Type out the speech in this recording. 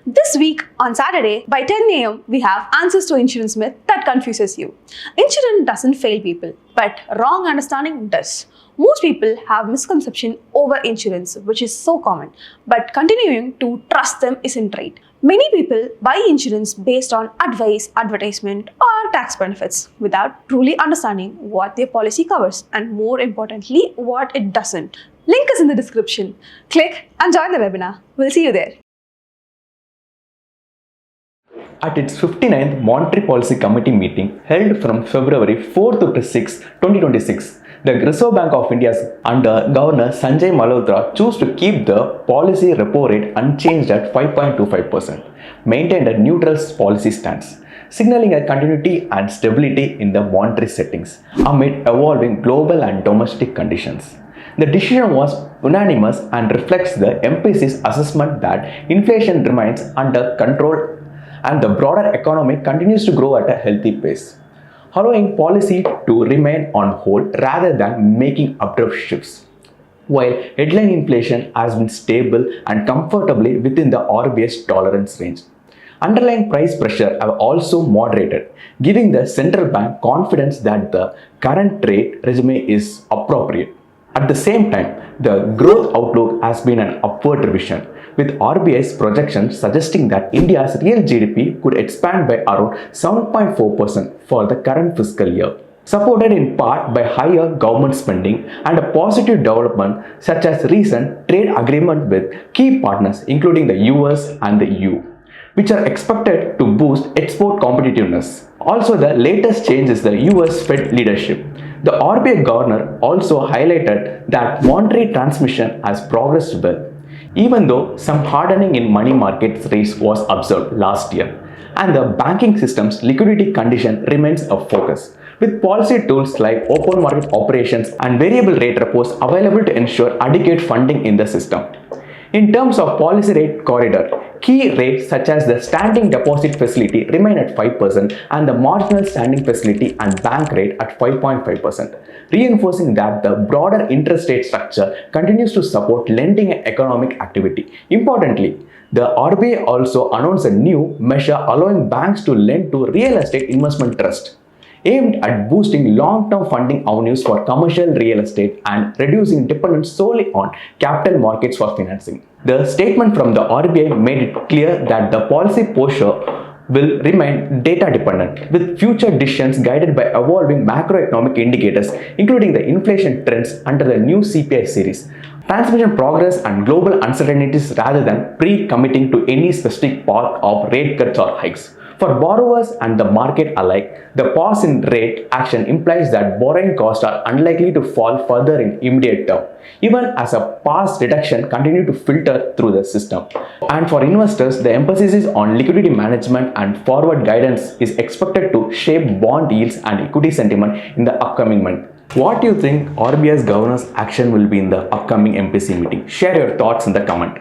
This week on Saturday by 10 a.m. we have answers to insurance myth that confuses you. Insurance doesn't fail people, but wrong understanding does. Most people have misconception over insurance, which is so common, but continuing to trust them isn't right. Many people buy insurance based on advice, advertisement, or tax benefits without truly understanding what their policy covers and, more importantly, what it doesn't. Link is in the description. Click and join the webinar. We'll see you there. At its 59th Monetary Policy Committee meeting held from February 4th to 6, 2026, the Reserve Bank of India's under Governor Sanjay Malhotra chose to keep the policy repo rate unchanged at 5.25%, maintained a neutral policy stance, signaling a continuity and stability in the monetary settings amid evolving global and domestic conditions. The decision was unanimous and reflects the MPC's assessment that inflation remains under control and the broader economy continues to grow at a healthy pace, allowing policy to remain on hold rather than making abrupt shifts. While headline inflation has been stable and comfortably within the RBI's tolerance range, underlying price pressure have also moderated, giving the central bank confidence that the current rate regime is appropriate. At the same time, the growth outlook has been an upward revision, with RBI's projections suggesting that India's real GDP could expand by around 7.4% for the current fiscal year, supported in part by higher government spending and a positive development such as recent trade agreement with key partners including the US and the EU, which are expected to boost export competitiveness. Also, the latest change is the US Fed leadership. The RBI governor also highlighted that monetary transmission has progressed well, even though some hardening in money market rates was observed last year, and the banking system's liquidity condition remains a focus, with policy tools like open market operations and variable rate repos available to ensure adequate funding in the system. In terms of policy rate corridor, key rates such as the standing deposit facility remain at 5% and the marginal standing facility and bank rate at 5.5%, reinforcing that the broader interest rate structure continues to support lending and economic activity. Importantly, the RBI also announced a new measure allowing banks to lend to real estate investment trust, aimed at boosting long-term funding avenues for commercial real estate and reducing dependence solely on capital markets for financing. The statement from the RBI made it clear that the policy posture will remain data dependent, with future decisions guided by evolving macroeconomic indicators, including the inflation trends under the new CPI series, transmission progress and global uncertainties rather than pre-committing to any specific path of rate cuts or hikes. For borrowers and the market alike, the pause in rate action implies that borrowing costs are unlikely to fall further in immediate term, even as a past reduction continues to filter through the system. And for investors, the emphasis on liquidity management and forward guidance is expected to shape bond yields and equity sentiment in the upcoming month. What do you think RBI's governor's action will be in the upcoming MPC meeting? Share your thoughts in the comment.